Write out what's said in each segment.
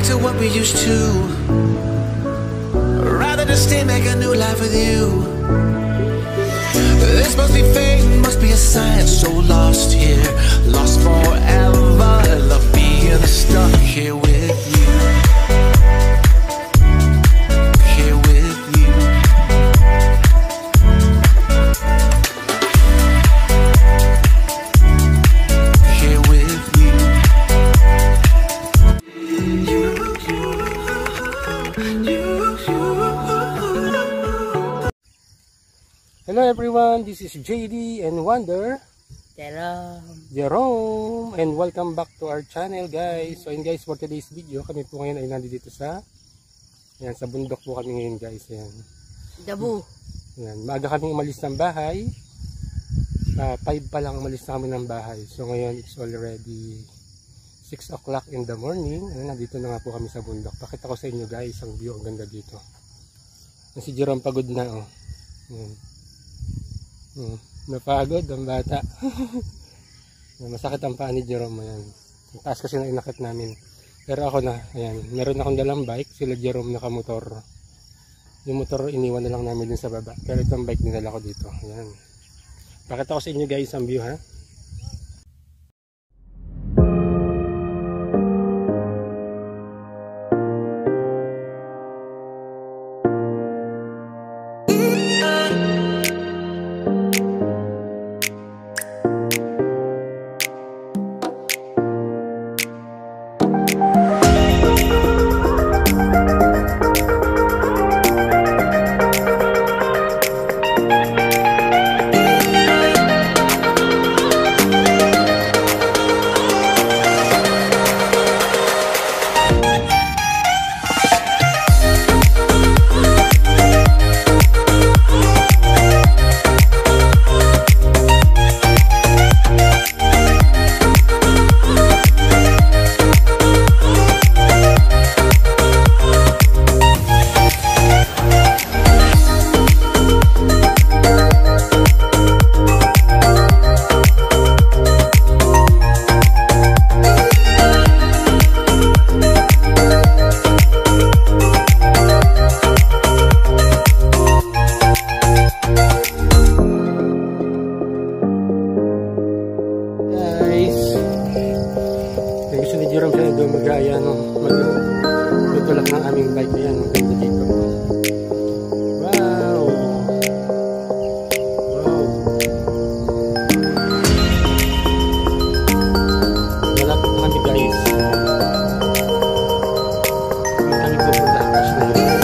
to what we used to. Rather than stay, make a new life with you. This must be fate, must be a sign. So lost here, lost forever. Love being stuck here with you. Here with you. Here with you. Hello everyone, this is JD and Wonder Jerome, and welcome back to our channel guys. So yun guys, for today's video, kami po ngayon ay nandito sa bundok po kami ngayon guys. Ayan. Dabu. Ayan, maaga kami umalis ng bahay. 5 pa lang umalis na kami ng bahay. So ngayon it's already 6 o'clock in the morning. Ayan, nandito na nga po kami sa bundok. Pakita ko sa inyo guys ang view, ang ganda dito. Si Jerome pagod na oh. Ayan. Napagod ang bata. Masakit ang paa ni Jerome. Ayan. Ang taas kasi na inakit namin. Pero ako na, ayan, meron akong dalang bike. Sila Jerome nakamotor. Yung motor iniwan na lang namin din sa baba. Pero itong bike dinala ko dito. Ayan. Pakita ko sa inyo guys ang view ha. Magaya no, magtutulak ng aming bike na yan, ganda dito. Wow! Wow! Malapit na kami guys. Kami pupunta sa cash na yun.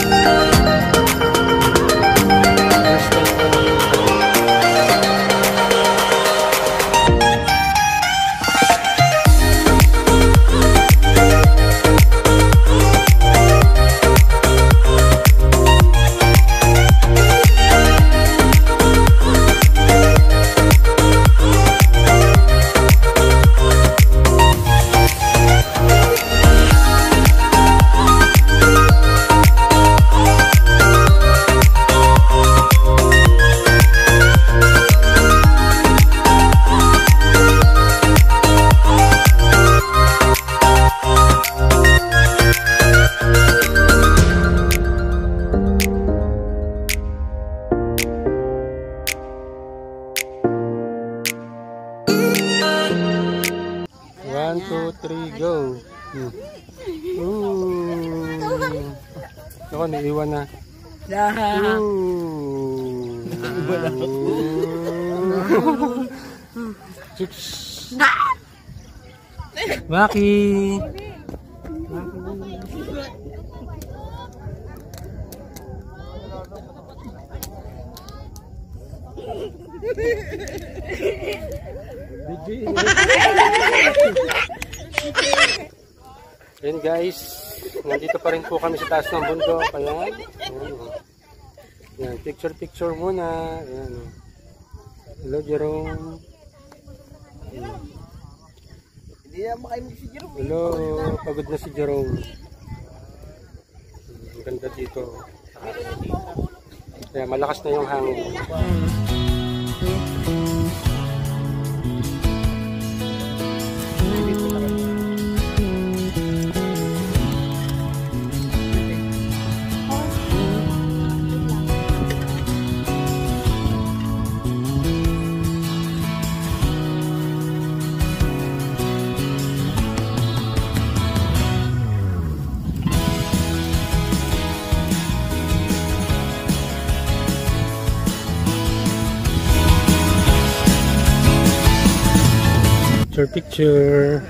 One, two, three, go. Ako, naiwan na. Maki. Ayan guys, nandito pa rin po kami sa taas ng bundok. Ayan, ayan, picture muna. Ayan. Hello Jerome. Hindi na makaimig si Jerome. Hello, pagod na si Jerome. Ang ganda dito. Kaya malakas na yung hangin. picture.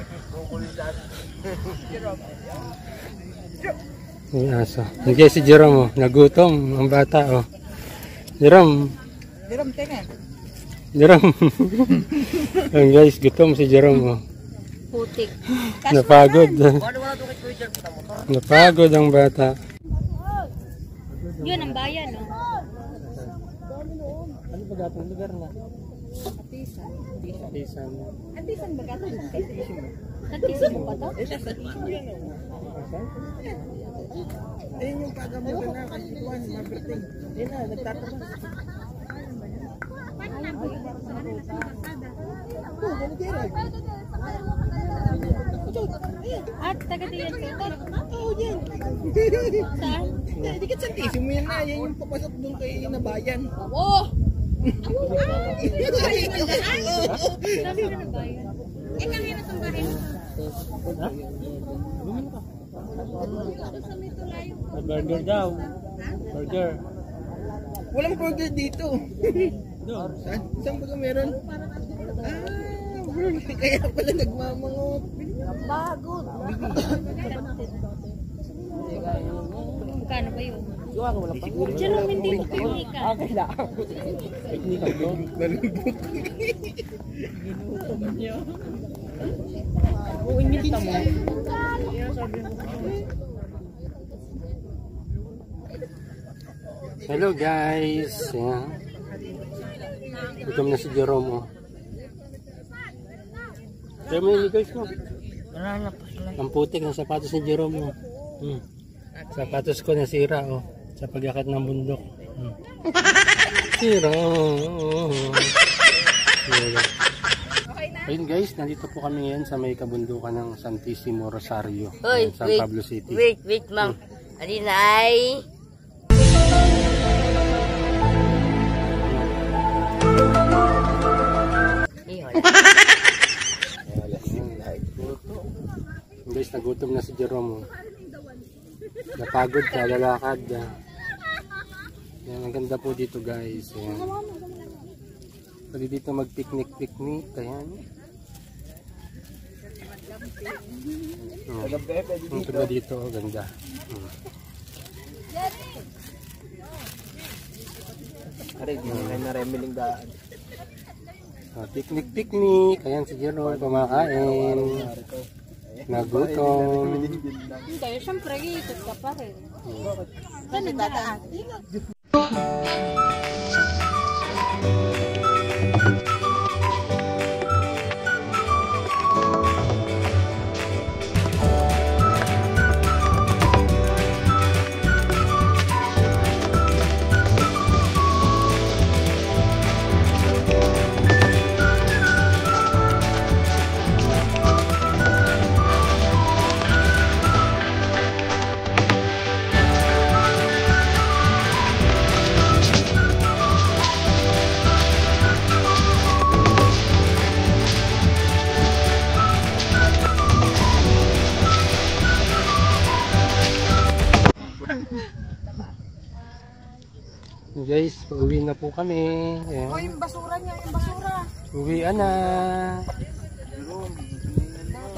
Yung aso. Hindi si Jerome, oh. Nagutom ang bata. Oh. Jerome. Jerome, tingin. Jerome. Ayan guys, gutom si Jerome. Oh. Putik. Napagod. Napagod ang bata. Yun ang bayan, no? Ano ba gatong lugar na? Atisan. Atisan. Atisan ba gato? Nagtisin mo ba to? Ayun yung pagamutan na kasi Juan, Maberting. Ayun na, nagtatanong. At taga diyan sa Oo, yan. saan? Hindi ka santisimo yan na. Yan yung papasok doon kay Nabayan. Oo! Sabi na ng bayan. Eh, kami na itong bahay mo. Burger daw. Burger. Walang burger dito. Saan? Saan ba ka meron? Kaya pala nagmamangot. Napagod. Magkano ba yun? Wala pa. Diyan lang hindi mo pinika. Okay lang. Picnic ako. Nalubot. Uinit mo. Hello guys. Ayan. Gutom na si Jerome. Oh. Kaya mo yung guys mo. Ang putik ng sapatos ni Jerome. Oh. Sapatos ko nasira. Oh. Sa pag-akit ng bundok. Sira. Oh. Ayun guys, nandito po kami ngayon sa may kabundukan ng Santissimo Rosario. Hoy, San wait, Pablo City. wait, ma'am. Alina ay... Guys, nagutom na si Jerome. Oh. Napagod ka, lalakad. Yan, ang ganda po dito guys. Ayan. Pwede dito mag-picnic. Ayan. Ang ganda dito, oh, ganda. Aray, di na na remeling daan. Picnic. Ayan si Jerome, kumakain. Nagutom. Hindi, syempre, ikot ka pa rin. Saan nagdadaan? Guys, pauwi na po kami. Ayan. Yung basura niya, yung basura. Uwian na.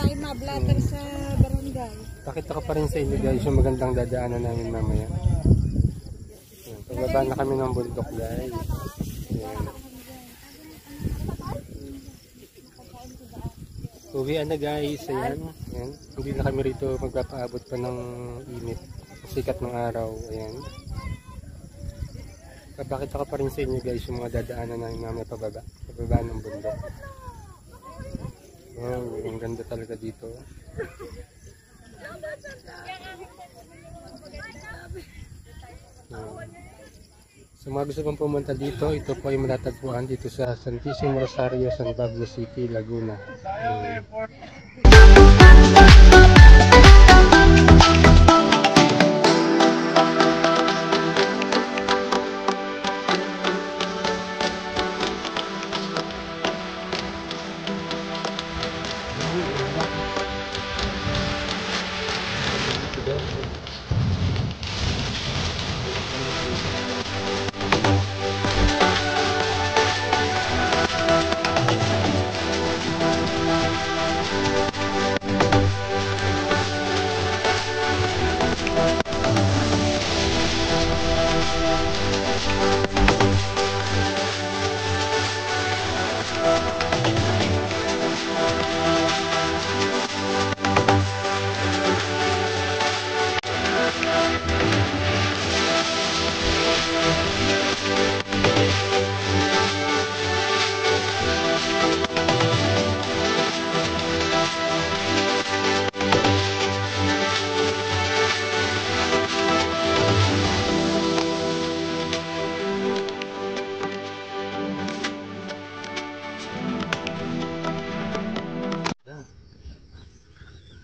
Tayo mablatter sa barangay. Pakita ko pa rin sa inyo guys yung magandang dadaanan namin mamaya. Ayan, pagbaba na kami ng bundok guys. Ayan. Uwian na guys. Ayan. Ayan. Hindi na kami rito magpapaabot pa ng init. Sikat ng araw. Ayan. Papakita ko pa rin sa inyo guys yung mga dadaanan namin mamaya pababa ng bundok. Wow, ang ganda talaga dito. Sa mga gusto pong pumunta dito, ito po ay matatagpuan dito sa Santissimo Rosario, San Pablo City, Laguna.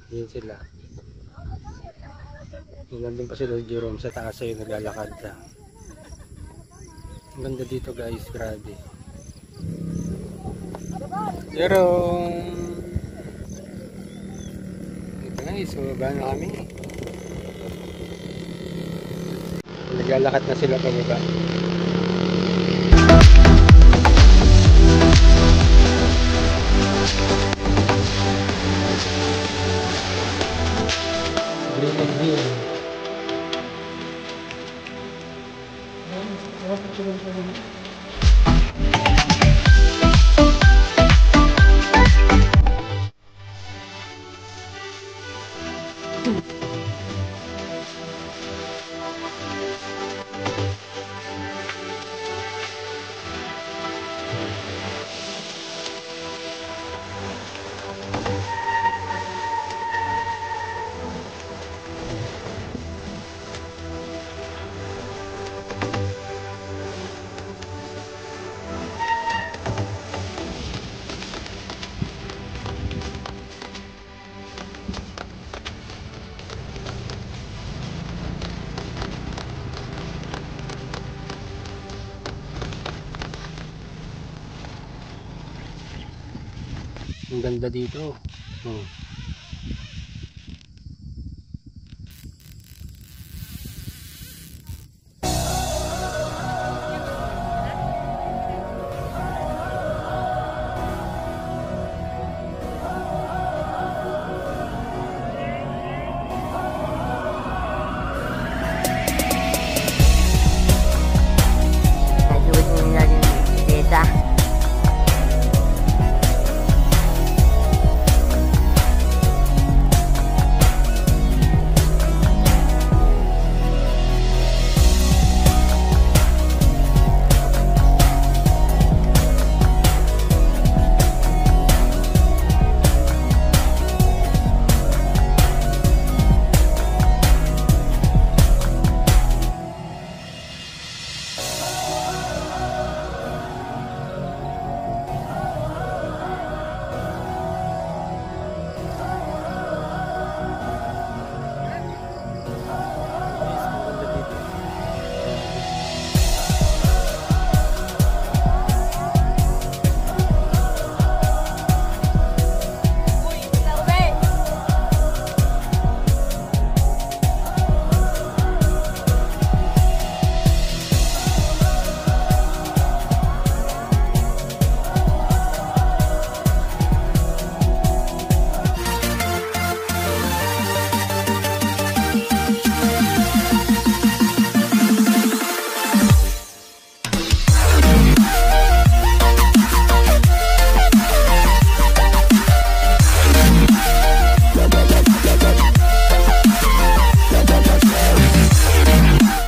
Yun sila. Nandun pa sila Jerome sa taas ay naglalakad siya. Ang ganda dito guys, grabe. Jerome! Ito guys, baba na kami. Naglalakad na sila pababa. Green and green. Ang ganda dito.